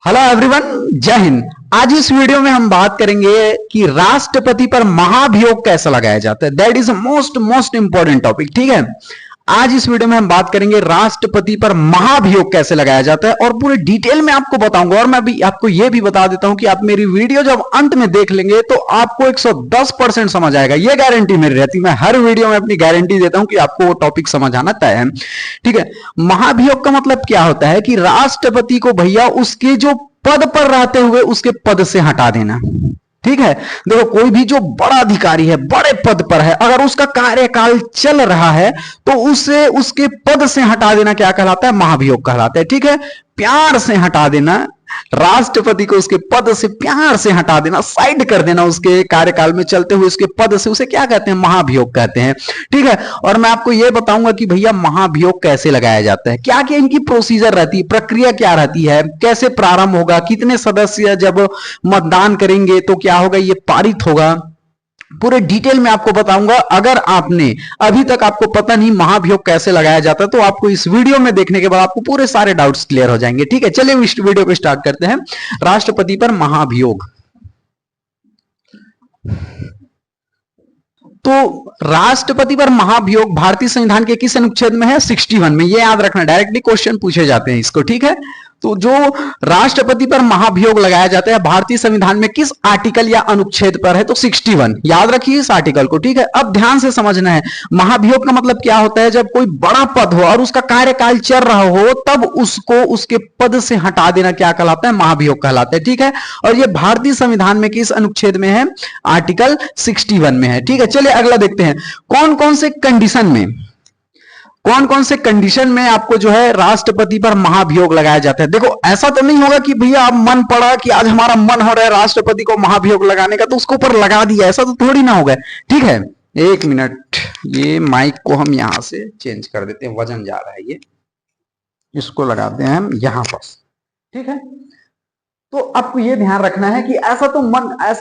Hello everyone, जय हिंद। आज इस वीडियो में हम बात करेंगे कि राष्ट्रपति पर महाभियोग कैसे लगाया जाता है। That is most most important topic. ठीक है, आज इस वीडियो में हम बात करेंगे राष्ट्रपति पर महाभियोग कैसे लगाया जाता है और पूरे डिटेल में आपको बताऊंगा। और मैं भी आपको यह भी बता देता हूं कि आप मेरी वीडियो जब अंत में देख लेंगे तो आपको 110% समझ आएगा। यह गारंटी मेरी रहती है। मैं हर वीडियो में अपनी गारंटी देता हूं कि आपको वो टॉपिक समझ आना तय है। ठीक है, महाभियोग का मतलब क्या होता है कि राष्ट्रपति को भैया उसके जो पद पर रहते हुए उसके पद से हटा देना। ठीक है, देखो कोई भी जो बड़ा अधिकारी है, बड़े पद पर है, अगर उसका कार्यकाल चल रहा है तो उसे उसके पद से हटा देना क्या कहलाता है? महाभियोग कहलाता है। ठीक है, प्यार से हटा देना, राष्ट्रपति को उसके पद से प्यार से हटा देना, साइड कर देना उसके कार्यकाल में चलते हुए उसके पद से, उसे क्या कहते हैं? महाभियोग कहते हैं। ठीक है, और मैं आपको यह बताऊंगा कि भैया महाभियोग कैसे लगाया जाता है, क्या क्या इनकी प्रोसीजर रहती है, प्रक्रिया क्या रहती है, कैसे प्रारंभ होगा, कितने सदस्य जब मतदान करेंगे तो क्या होगा, ये पारित होगा, पूरे डिटेल में आपको बताऊंगा। अगर आपने अभी तक आपको पता नहीं महाभियोग कैसे लगाया जाता है तो आपको इस वीडियो में देखने के बाद आपको पूरे सारे डाउट्स क्लियर हो जाएंगे। ठीक है, चलिए इस वीडियो को स्टार्ट करते हैं। राष्ट्रपति पर महाभियोग। तो राष्ट्रपति पर महाभियोग भारतीय संविधान के किस अनुच्छेद में है? 61 में। ये याद रखना, डायरेक्टली क्वेश्चन पूछे जाते हैं इसको। ठीक है, तो जो राष्ट्रपति पर महाभियोग लगाया जाता है भारतीय संविधान में किस आर्टिकल या अनुच्छेद पर है? तो 61। याद रखिए इस आर्टिकल को। ठीक है, अब ध्यान से समझना है महाभियोग का मतलब क्या होता है। जब कोई बड़ा पद हो और उसका कार्यकाल चल रहा हो तब उसको उसके पद से हटा देना क्या कहलाता है? महाभियोग कहलाता है। ठीक है, और ये भारतीय संविधान में किस अनुच्छेद में है? आर्टिकल 61 में है। ठीक है, चलिए अगला देखते हैं। कौन कौन से कंडीशन में, कौन कौन से कंडीशन में आपको जो है राष्ट्रपति पर महाभियोग लगाया जाता है? देखो ऐसा तो नहीं होगा कि भैया आप मन पड़ा कि आज हमारा मन हो रहा है राष्ट्रपति को महाभियोग लगाने का तो उसको ऊपर लगा दिया, ऐसा तो थोड़ी ना होगा। ठीक है, एक मिनट, ये माइक को हम यहां से चेंज कर देते हैं, वजन जा रहा है, ये इसको लगाते हैं हम यहां पर। ठीक है, तो आपको ये ध्यान रखना है कि ऐसा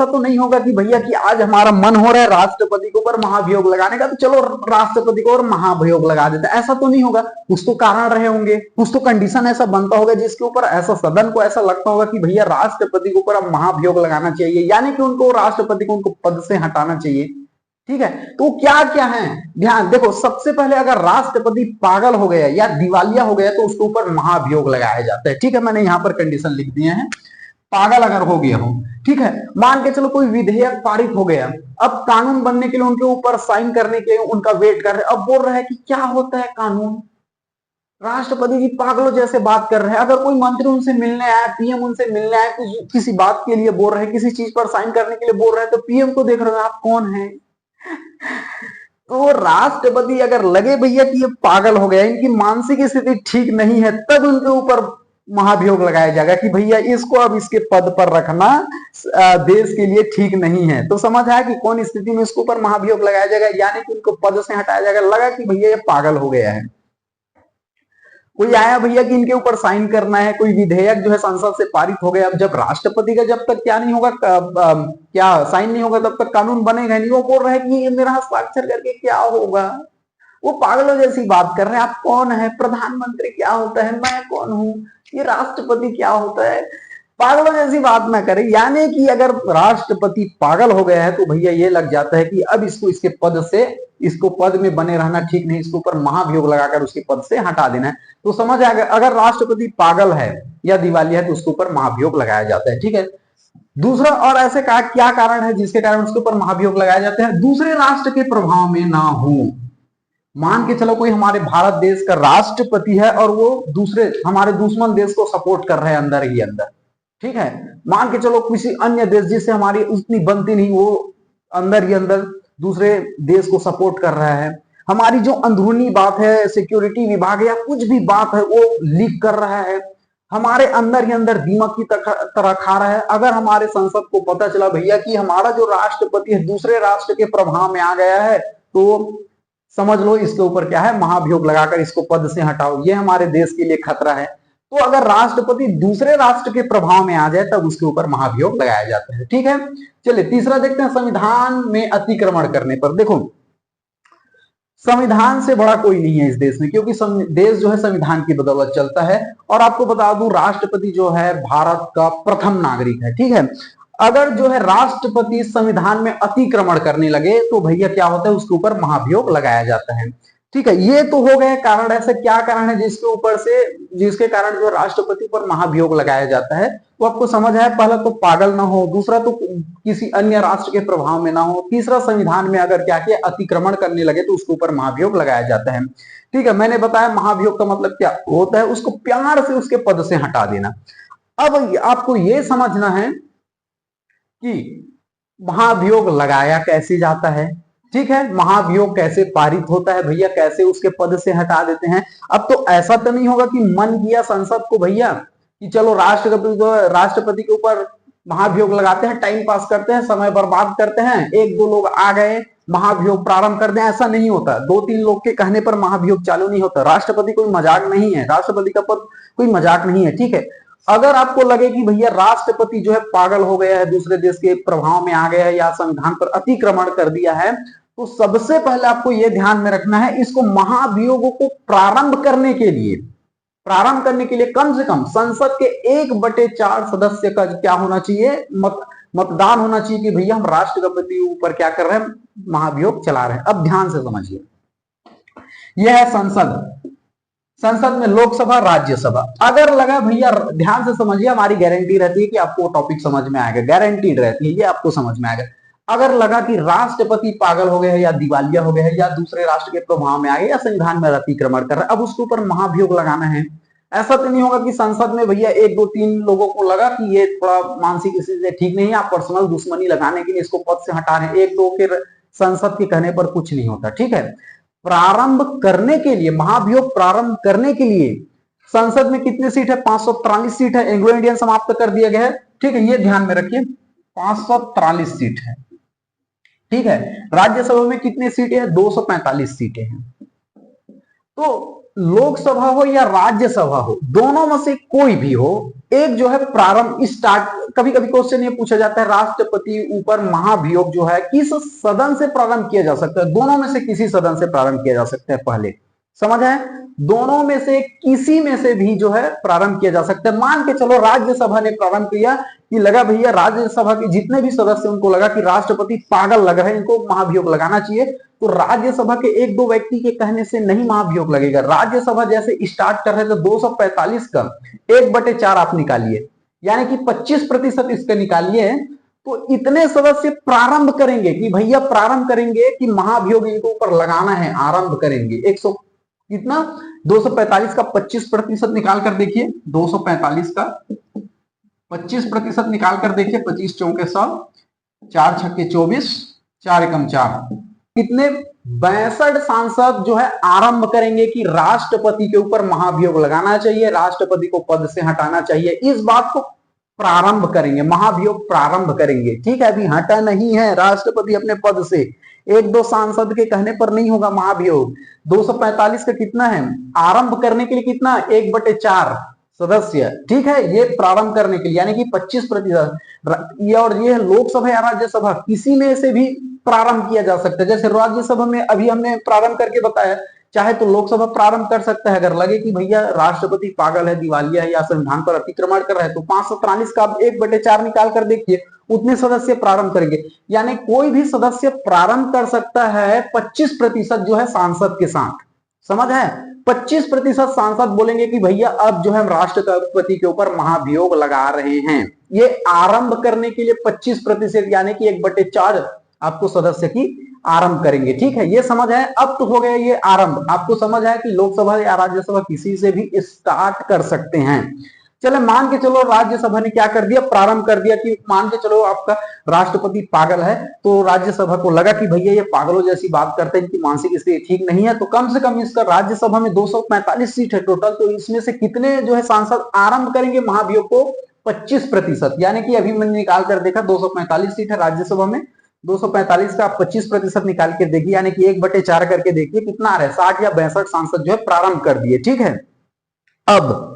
तो नहीं होगा कि भैया कि आज हमारा मन हो रहा है राष्ट्रपति के ऊपर महाभियोग लगाने का तो चलो राष्ट्रपति को और महाभियोग लगा देते हैं। ऐसा तो नहीं होगा, कुछ तो कारण रहे होंगे, कुछ तो कंडीशन ऐसा बनता होगा जिसके ऊपर ऐसा सदन को ऐसा लगता होगा कि भैया राष्ट्रपति के ऊपर अब महाभियोग लगाना चाहिए, यानी कि उनको राष्ट्रपति को उनको पद से हटाना चाहिए। ठीक है, तो क्या क्या है ध्यान देखो। सबसे पहले अगर राष्ट्रपति पागल हो गया या दिवालिया हो गया तो उसके ऊपर महाभियोग लगाया जाता है। ठीक है, मैंने यहां पर कंडीशन लिख दिए हैं। पागल अगर हो गया हो, ठीक है, मान के चलो कोई विधेयक पारित हो गया, अब कानून बनने के लिए उनके ऊपर साइन करने के लिए उनका वेट कर रहे, अब बोल रहे हैं कि क्या होता है कानून, राष्ट्रपति जी पागलों जैसे बात कर रहे हैं। अगर कोई मंत्री उनसे मिलने आया, पीएम उनसे मिलने आया, किसी बात के लिए बोल रहे हैं, किसी चीज पर साइन करने के लिए बोल रहे हैं, तो पीएम को देख रहे हो आप कौन है? तो राष्ट्रपति अगर लगे भैया कि ये पागल हो गया, इनकी मानसिक स्थिति ठीक नहीं है, तब उनके ऊपर महाभियोग लगाया जाएगा कि भैया इसको अब इसके पद पर रखना देश के लिए ठीक नहीं है। तो समझ आया कि कौन स्थिति में इसके ऊपर महाभियोग लगाया जाएगा, यानी कि उनको पद से हटाया जाएगा। लगा कि भैया ये पागल हो गया है, कोई आया भैया कि इनके ऊपर साइन करना है, कोई विधेयक जो है संसद से पारित हो गया, अब जब राष्ट्रपति का जब तक क्या नहीं होगा, क्या साइन नहीं होगा तब तक कानून बनेगा नहीं। वो बोल रहे हैं कि ये मेरा हस्ताक्षर करके क्या होगा, वो पागलों जैसी बात कर रहे हैं। आप कौन है? प्रधानमंत्री क्या होता है? मैं कौन हूं? ये राष्ट्रपति क्या होता है? पागलों जैसी बात ना करें। यानी कि अगर राष्ट्रपति पागल हो गया है तो भैया ये लग जाता है कि अब इसको इसके पद से, इसको पद में बने रहना ठीक नहीं, इसके ऊपर महाभियोग लगाकर उसके पद से हटा देना है। तो समझ आ गया, अगर राष्ट्रपति पागल है या दिवालिया है तो उसके ऊपर महाभियोग लगाया जाता है। ठीक है, दूसरा और ऐसे का क्या कारण है जिसके कारण उसके ऊपर महाभियोग लगाया जाता है? दूसरे राष्ट्र के प्रभाव में ना हो। मान के चलो कोई हमारे भारत देश का राष्ट्रपति है और वो दूसरे हमारे दुश्मन देश को सपोर्ट कर रहे हैं अंदर ही अंदर। ठीक है, मान के चलो किसी अन्य देश जिससे हमारी उतनी बनती नहीं, वो अंदर ही अंदर दूसरे देश को सपोर्ट कर रहा है। हमारी जो अंदरूनी बात है, सिक्योरिटी विभाग या कुछ भी बात है वो लीक कर रहा है, हमारे अंदर ही अंदर दीमक की तरह खा रहा है। अगर हमारे संसद को पता चला भैया कि हमारा जो राष्ट्रपति है दूसरे राष्ट्र के प्रभाव में आ गया है, तो समझ लो इसके ऊपर क्या है, महाभियोग लगाकर इसको पद से हटाओ, ये हमारे देश के लिए खतरा है। तो अगर राष्ट्रपति दूसरे राष्ट्र के प्रभाव में आ जाए तब उसके ऊपर महाभियोग लगाया जाता है। ठीक है, चलिए तीसरा देखते हैं, संविधान में अतिक्रमण करने पर। देखो संविधान से बड़ा कोई नहीं है इस देश में, क्योंकि देश जो है संविधान की बदौलत चलता है। और आपको बता दूं, राष्ट्रपति जो है भारत का प्रथम नागरिक है, ठीक है। अगर जो है राष्ट्रपति संविधान में अतिक्रमण करने लगे तो भैया क्या होता है, उसके ऊपर महाभियोग लगाया जाता है, ठीक है। ये तो हो गए कारण। ऐसे क्या कारण है जिसके कारण जो राष्ट्रपति पर महाभियोग लगाया जाता है, तो आपको समझ आया। पहला तो पागल ना हो, दूसरा तो किसी अन्य राष्ट्र के प्रभाव में ना हो, तीसरा संविधान में अगर क्या किया अतिक्रमण करने लगे तो उसके ऊपर महाभियोग लगाया जाता है, ठीक है। मैंने बताया महाभियोग का मतलब क्या होता है, उसको प्यार से उसके पद से हटा देना। अब आपको यह समझना है कि महाभियोग लगाया कैसे जाता है, ठीक है। महाभियोग कैसे पारित होता है भैया, कैसे उसके पद से हटा देते हैं। अब तो ऐसा तो नहीं होगा कि मन किया संसद को भैया कि चलो राष्ट्रपति के ऊपर महाभियोग लगाते हैं, टाइम पास करते हैं, समय बर्बाद करते हैं, एक दो लोग आ गए महाभियोग प्रारंभ कर दें, ऐसा नहीं होता। दो तीन लोग के कहने पर महाभियोग चालू नहीं होता। राष्ट्रपति कोई मजाक नहीं है, राष्ट्रपति का पद कोई मजाक नहीं है, ठीक है। अगर आपको लगे कि भैया राष्ट्रपति जो है पागल हो गया है, दूसरे देश के प्रभाव में आ गया है या संविधान पर अतिक्रमण कर दिया है, तो सबसे पहले आपको यह ध्यान में रखना है, इसको महाभियोग को प्रारंभ करने के लिए कम से कम संसद के 1/4 सदस्य का क्या होना चाहिए, मतदान होना चाहिए कि भैया हम राष्ट्रपति ऊपर क्या कर रहे हैं, महाभियोग चला रहे हैं। अब ध्यान से समझिए, यह है संसद में लोकसभा, राज्यसभा। अगर लगा भैया, ध्यान से समझिए, हमारी गारंटी रहती है कि आपको टॉपिक समझ में आएगा, गारंटीड रहती है, ये आपको समझ में आएगा। अगर लगा कि राष्ट्रपति पागल हो गए हैं या दिवालिया हो गए हैं या दूसरे राष्ट्र के प्रभाव में आ गए या संविधान में अतिक्रमण कर रहा है, अब उसके ऊपर महाभियोग लगाना है। ऐसा तो नहीं होगा कि संसद में भैया 1 2 3 लोगों को लगा कि ये थोड़ा मानसिक स्थिति से ठीक नहीं है, आप पर्सनल दुश्मनी लगाने के लिए इसको पद से हटा रहे हैं, 1 2 फिर संसद के कहने पर कुछ नहीं होता, ठीक है। प्रारंभ करने के लिए, महाभियोग प्रारंभ करने के लिए संसद में कितनी सीट है, 543 सीट है। एंग्लो इंडियन समाप्त कर दिया गया है, ठीक है, ये ध्यान में रखिए, 543 सीट है, ठीक है। राज्यसभा में कितनी सीटें हैं, 245 सीटें हैं। तो लोकसभा हो या राज्यसभा हो, दोनों में से कोई भी हो, एक जो है प्रारंभ स्टार्ट, कभी कभी क्वेश्चन ये पूछा जाता है राष्ट्रपति ऊपर महाभियोग जो है किस सदन से प्रारंभ किया जा सकता है, दोनों में से किसी सदन से प्रारंभ किया जा सकता है। पहले समझ आए, दोनों में से किसी में से भी जो है प्रारंभ किया जा सकता है। मान के चलो राज्यसभा ने प्रारंभ किया कि लगा भैया राज्यसभा के जितने भी सदस्य, उनको लगा कि राष्ट्रपति पागल लग रहे हैं, इनको महाभियोग लगाना चाहिए, तो राज्यसभा के 1 2 व्यक्ति के कहने से नहीं महाभियोग लगेगा। राज्यसभा जैसे स्टार्ट कर रहे थे 245 का 1/4 आप निकालिए, यानी कि 25% इसके निकालिए, तो इतने सदस्य प्रारंभ करेंगे कि भैया प्रारंभ करेंगे कि महाभियोग इनके ऊपर लगाना है, आरंभ करेंगे। 100 कितना, 245 का 25% निकाल कर देखिए, 245 का 25% निकाल कर देखिए, 25 चौके 100, 4 छक्के 24, 4 एकम 4, कितने 62 सांसद जो है आरंभ करेंगे कि राष्ट्रपति के ऊपर महाभियोग लगाना चाहिए, राष्ट्रपति को पद से हटाना चाहिए। इस बात को प्रारंभ करेंगे, महाभियोग प्रारंभ करेंगे, ठीक है। अभी हटा नहीं है राष्ट्रपति अपने पद से, 1 2 सांसद के कहने पर नहीं होगा महाभियोग। 245 का कितना है, आरंभ करने के लिए कितना, 1/4 सदस्य, ठीक है, ये प्रारंभ करने के लिए, यानी कि 25%। और ये लोकसभा या राज्यसभा किसी में से भी प्रारंभ किया जा सकता है। जैसे राज्यसभा में अभी हमने प्रारंभ करके बताया, चाहे तो लोकसभा प्रारंभ कर सकता है। अगर लगे कि भैया राष्ट्रपति पागल है, दिवालिया है या संविधान पर अतिक्रमण कर रहा है, तो 543 का 1/4 निकाल कर देखिए, उतने सदस्य प्रारंभ करेंगे। यानी कोई भी सदस्य प्रारंभ कर सकता है 25% जो है सांसद के साथ, समझ है। 25% सांसद बोलेंगे कि भैया अब जो है हम राष्ट्रपति के ऊपर महाभियोग लगा रहे हैं। ये आरंभ करने के लिए 25% यानी कि 1/4 आपको सदस्य की आरंभ करेंगे, ठीक है, ये समझ है। अब तो हो गया ये आरंभ, आपको समझ है कि लोकसभा या राज्यसभा किसी से भी स्टार्ट कर सकते हैं। चले मान के चलो राज्यसभा ने क्या कर दिया, प्रारंभ कर दिया कि मान के चलो आपका राष्ट्रपति पागल है, तो राज्यसभा को लगा कि भैया ये पागलों जैसी बात करते हैं, इनकी मानसिक स्थिति ठीक नहीं है, तो कम से कम इसका राज्यसभा में 245 सीट है टोटल, तो इसमें से कितने जो है सांसद आरंभ करेंगे महाभियोग को, 25%। यानी कि अभी मैंने निकाल कर देखा 245 सीट है राज्यसभा में, 245 का 25% निकाल के देखिए, यानी कि 1/4 करके देखिए कितना आ रहा है, 60 या 62 सांसद जो है प्रारंभ कर दिए, ठीक है। अब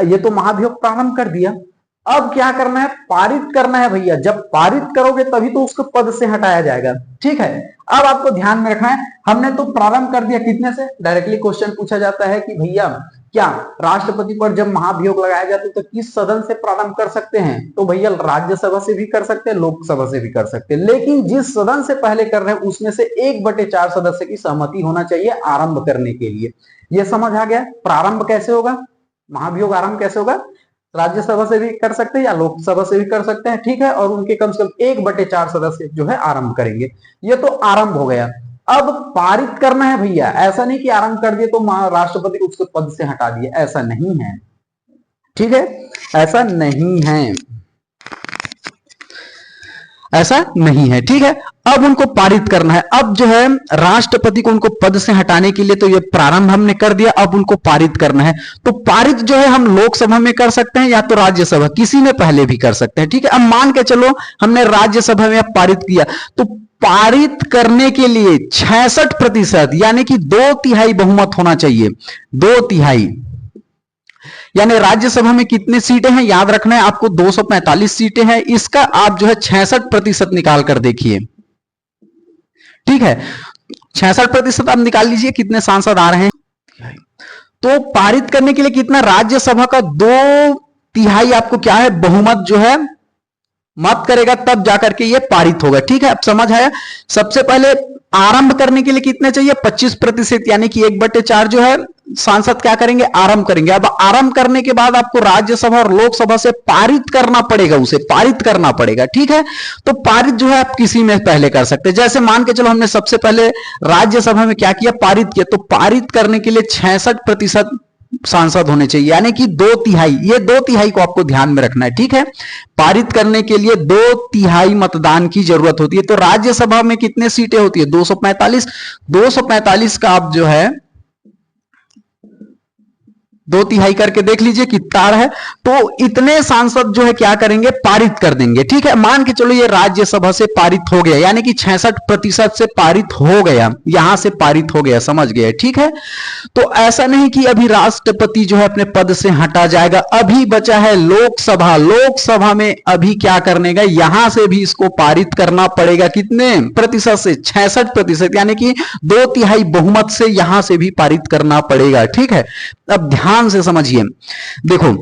ये तो महाभियोग प्रारंभ कर दिया। अब क्या करना है, पारित करना है भैया। जब पारित करोगे तभी तो उसको पद से हटाया जाएगा, ठीक है। अब आपको ध्यान में रखना है, हमने तो प्रारंभ कर दिया कितने से, डायरेक्टली क्वेश्चन पूछा जाता है कि भैया क्या राष्ट्रपति पर जब महाभियोग लगाया जाता है तो किस सदन से प्रारंभ कर सकते हैं, तो भैया राज्यसभा से भी कर सकते हैं, लोकसभा से भी कर सकते हैं, लेकिन जिस सदन से पहले कर रहे हैं उसमें से 1/4 सदस्य की सहमति होना चाहिए आरंभ करने के लिए। यह समझ आ गया। प्रारंभ कैसे होगा, महाभियोग आरंभ कैसे होगा, राज्यसभा से भी कर सकते हैं या लोकसभा से भी कर सकते हैं, ठीक है, और उनके कम से कम 1/4 सदस्य जो है आरंभ करेंगे। ये तो आरंभ हो गया। अब पारित करना है भैया, ऐसा नहीं कि आरंभ कर दिए तो राष्ट्रपति को उसके पद से हटा दिए, ऐसा नहीं है, ठीक है, ऐसा नहीं है, ऐसा नहीं है, ठीक है। अब उनको पारित करना है। अब जो है राष्ट्रपति को उनको पद से हटाने के लिए तो ये प्रारंभ हमने कर दिया, अब उनको पारित करना है। तो पारित जो है हम लोकसभा में कर सकते हैं या तो राज्यसभा, किसी में पहले भी कर सकते हैं, ठीक है। अब मान के चलो हमने राज्यसभा में पारित किया, तो पारित करने के लिए 66% यानी कि 2/3 बहुमत होना चाहिए, 2/3। यानी राज्यसभा में कितने सीटें हैं, याद रखना है आपको, 245 सीटें हैं। इसका आप जो है 66% निकाल कर देखिए, ठीक है। 66% आप निकाल लीजिए कितने सांसद आ रहे हैं। तो पारित करने के लिए कितना, राज्यसभा का 2/3 आपको क्या है, बहुमत जो है मत करेगा, तब जाकर के ये पारित होगा, ठीक है। अब समझ आया। सबसे पहले आरंभ करने के लिए कितने चाहिए, 25%, यानी कि 1/4 जो है सांसद क्या करेंगे, आरंभ करेंगे। अब आरंभ करने के बाद आपको राज्यसभा और लोकसभा से पारित करना पड़ेगा, उसे पारित करना पड़ेगा, ठीक है। तो पारित जो है आप किसी में पहले कर सकते हैं। जैसे मान के चलो हमने सबसे पहले राज्यसभा में क्या किया, पारित किया, तो पारित करने के लिए 66% सांसद होने चाहिए, यानी कि 2/3। ये 2/3 को आपको ध्यान में रखना है, ठीक है। पारित करने के लिए 2/3 मतदान की जरूरत होती है। तो राज्यसभा में कितने सीटें होती है, 245। 245 का आप जो है 2/3 करके देख लीजिए कितना है। तो इतने सांसद जो है क्या करेंगे, पारित कर देंगे, ठीक है। मान के चलो ये राज्यसभा से पारित हो गया, यानी कि 66% से पारित हो गया, यहां से पारित हो गया, समझ गए, ठीक है। तो ऐसा नहीं कि अभी राष्ट्रपति जो है अपने पद से हटा जाएगा, अभी बचा है लोकसभा। लोकसभा में अभी क्या करने का, यहां से भी इसको पारित करना पड़ेगा, कितने प्रतिशत से, 66%, यानी कि 2/3 बहुमत से यहां से भी पारित करना पड़ेगा, ठीक है। अब ध्यान से समझिए, देखो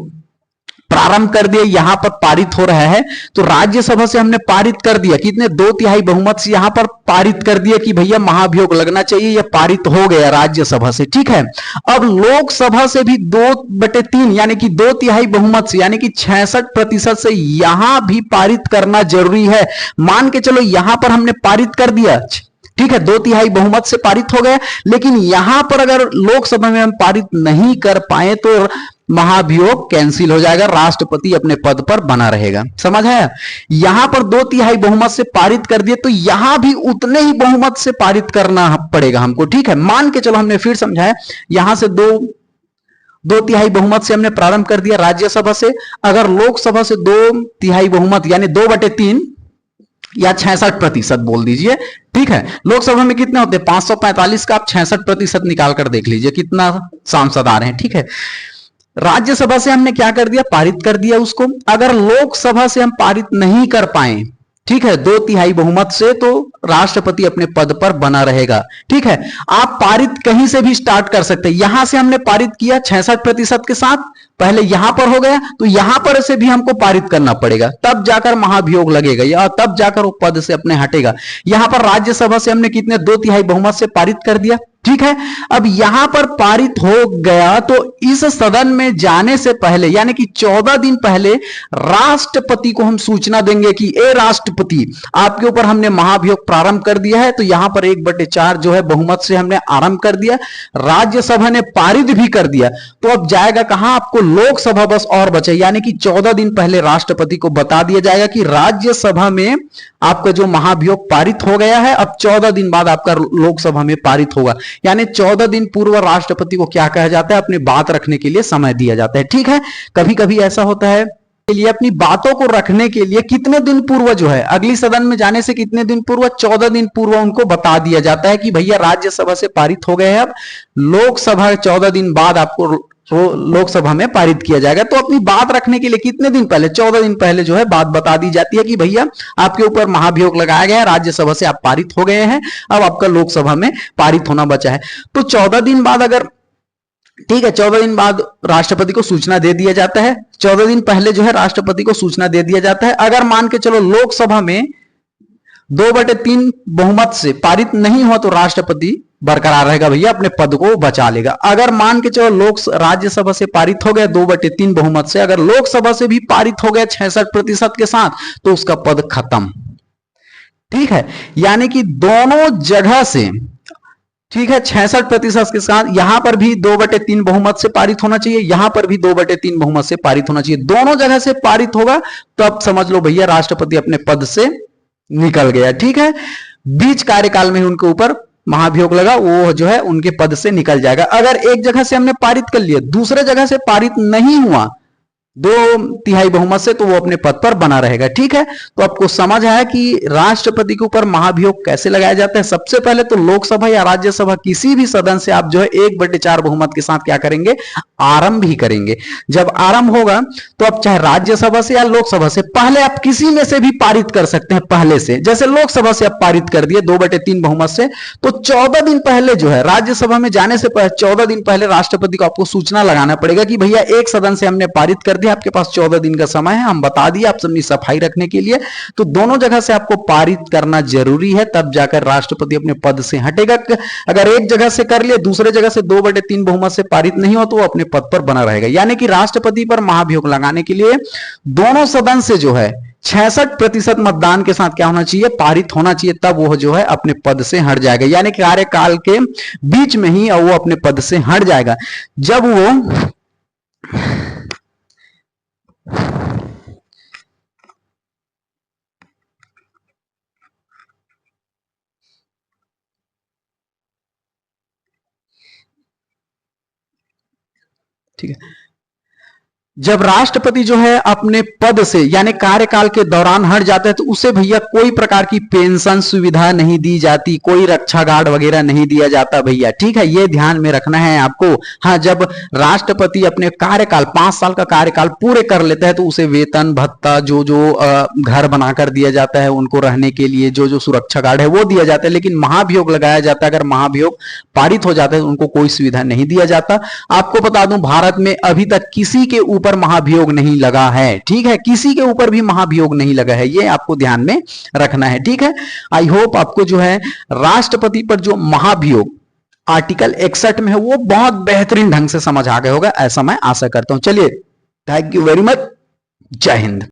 प्रारंभ कर दिया, यहां पर पारित हो रहा है, तो राज्यसभा से हमने पारित कर दिया, कितने, 2/3 बहुमत से यहां पर पारित कर दिया कि भैया महाभियोग लगना चाहिए, यह पारित हो गया राज्यसभा से, ठीक है। अब लोकसभा से भी 2/3 यानी कि 2/3 बहुमत से, यानी कि 66% से यहां भी पारित करना जरूरी है। मान के चलो यहां पर हमने पारित कर दिया, ठीक है, 2/3 बहुमत से पारित हो गया, लेकिन यहां पर अगर लोकसभा में हम पारित नहीं कर पाए तो महाभियोग कैंसिल हो जाएगा, राष्ट्रपति अपने पद पर बना रहेगा, समझ आया। यहां पर 2/3 बहुमत से पारित कर दिए, तो यहां भी उतने ही बहुमत से पारित करना पड़ेगा हमको, ठीक है। मान के चलो हमने फिर समझाया, यहां से 2/3 बहुमत से हमने प्रारंभ कर दिया राज्यसभा से, अगर लोकसभा से 2/3 बहुमत यानी 2/3 या 66% बोल दीजिए, ठीक है। लोकसभा में कितने होते हैं, 545 का आप 66% निकाल कर देख लीजिए कितना सांसद आ रहे हैं, ठीक है। राज्यसभा से हमने क्या कर दिया, पारित कर दिया उसको। अगर लोकसभा से हम पारित नहीं कर पाए, ठीक है, 2/3 बहुमत से, तो राष्ट्रपति अपने पद पर बना रहेगा, ठीक है। आप पारित कहीं से भी स्टार्ट कर सकते हैं, यहां से हमने पारित किया 66% के साथ, पहले यहां पर हो गया, तो यहां पर से भी हमको पारित करना पड़ेगा, तब जाकर महाभियोग लगेगा या तब जाकर वो पद से अपने हटेगा। यहां पर राज्यसभा से हमने कितने, 2/3 बहुमत से पारित कर दिया, ठीक है। अब यहां पर पारित हो गया, तो इस सदन में जाने से पहले यानी कि 14 दिन पहले राष्ट्रपति को हम सूचना देंगे कि ए राष्ट्रपति, आपके ऊपर हमने महाभियोग प्रारंभ कर दिया है। तो यहां पर 1/4 जो है बहुमत से हमने आरंभ कर दिया, राज्यसभा ने पारित भी कर दिया, तो अब जाएगा कहां, आपको लोकसभा बस और बचे, यानी कि 14 दिन पहले राष्ट्रपति को बता दिया जाएगा कि राज्यसभा में आपका जो महाभियोग पारित हो गया है, अब 14 दिन बाद आपका लोकसभा में पारित होगा। यानी 14 दिन पूर्व राष्ट्रपति को क्या कहा जाता है, अपनी बात रखने के लिए समय दिया जाता है, ठीक है। कभी कभी ऐसा होता है के लिए अपनी बातों को रखने के लिए कितने दिन पूर्व जो है, अगली सदन में जाने से कितने दिन पूर्व, 14 दिन पूर्व उनको बता दिया जाता है कि भैया राज्यसभा से पारित हो गए हैं, अब लोकसभा 14 दिन बाद आपको तो लोकसभा में पारित किया जाएगा। तो अपनी बात रखने के लिए कितने दिन पहले, 14 दिन पहले जो है बात बता दी जाती है कि भैया आपके ऊपर महाभियोग लगाया गया है, राज्यसभा से आप पारित हो गए हैं, अब आपका लोकसभा में पारित होना बचा है। तो 14 दिन बाद अगर, ठीक है, 14 दिन बाद राष्ट्रपति को सूचना दे दिया जाता है, 14 दिन पहले जो है राष्ट्रपति को सूचना दे दिया जाता है। अगर मान के चलो लोकसभा में 2/3 बहुमत से पारित नहीं हुआ तो राष्ट्रपति बरकरार रहेगा, भैया अपने पद को बचा लेगा। अगर मान के चलो राज्यसभा से पारित हो गया 2/3 बहुमत से, अगर लोकसभा से भी पारित हो गया 66% के साथ, तो उसका पद खत्म। ठीक है, यानी कि दोनों जगह से, ठीक है, 66% के साथ यहां पर भी 2/3 बहुमत से पारित होना चाहिए, यहां पर भी 2/3 बहुमत से पारित होना चाहिए, दोनों जगह से पारित होगा तो अब समझ लो भैया राष्ट्रपति अपने पद से निकल गया। ठीक है, बीच कार्यकाल में उनके ऊपर महाभियोग लगा, वो जो है उनके पद से निकल जाएगा। अगर एक जगह से हमने पारित कर लिया, दूसरे जगह से पारित नहीं हुआ 2/3 बहुमत से, तो वो अपने पद पर बना रहेगा। ठीक है, तो आपको समझ आया कि राष्ट्रपति के ऊपर महाभियोग कैसे लगाया जाता है। सबसे पहले तो लोकसभा या राज्यसभा किसी भी सदन से आप जो है 1/4 बहुमत के साथ क्या करेंगे, आरंभ ही करेंगे। जब आरंभ होगा तो आप चाहे राज्यसभा से या लोकसभा से, पहले आप किसी में से भी पारित कर सकते हैं पहले से। जैसे लोकसभा से आप पारित कर दिए 2/3 बहुमत से, तो 14 दिन पहले जो है राज्यसभा में जाने से पहले 14 दिन पहले राष्ट्रपति को आपको सूचना लगाना पड़ेगा कि भैया एक सदन से हमने पारित कर दिया, आपके पास 14 दिन का समय है, हम बता दिए आप सबनी सफाई रखने के लिए। तो दोनों जगह से आपको पारित करना जरूरी है, तब जाकर राष्ट्रपति अपने पद से हटेगा। अगर एक जगह से कर लिया, दूसरे जगह से 2/3 बहुमत से पारित नहीं हो तो वो अपने पद पर बना रहेगा। यानी कि राष्ट्रपति पर महाभियोग लगाने के लिए दोनों सदन से जो है 66% मतदान के साथ क्या होना चाहिए, पारित होना चाहिए, तब वो जो है अपने पद से हट जाएगा। यानी कि कार्यकाल के बीच में ही वो अपने पद से हट जाएगा। जब वो ठीक है, जब राष्ट्रपति जो है अपने पद से यानी कार्यकाल के दौरान हट जाता है तो उसे भैया कोई प्रकार की पेंशन सुविधा नहीं दी जाती, कोई रक्षा गार्ड वगैरह नहीं दिया जाता भैया। ठीक है, ये ध्यान में रखना है आपको। हाँ, जब राष्ट्रपति अपने कार्यकाल 5 साल का कार्यकाल पूरे कर लेता है तो उसे वेतन भत्ता, जो घर बनाकर दिया जाता है उनको रहने के लिए, जो सुरक्षा गार्ड है वो दिया जाता है। लेकिन महाभियोग लगाया जाता है, अगर महाभियोग पारित हो जाता है तो उनको कोई सुविधा नहीं दिया जाता। आपको बता दूं भारत में अभी तक किसी के ऊपर महाभियोग नहीं लगा है। ठीक है, किसी के ऊपर भी महाभियोग नहीं लगा है, ये आपको ध्यान में रखना है। ठीक है, आई होप आपको जो है राष्ट्रपति पर जो महाभियोग आर्टिकल 61 में है वो बहुत बेहतरीन ढंग से समझ आ गया होगा, ऐसा मैं आशा करता हूं। चलिए, थैंक यू वेरी मच, जय हिंद।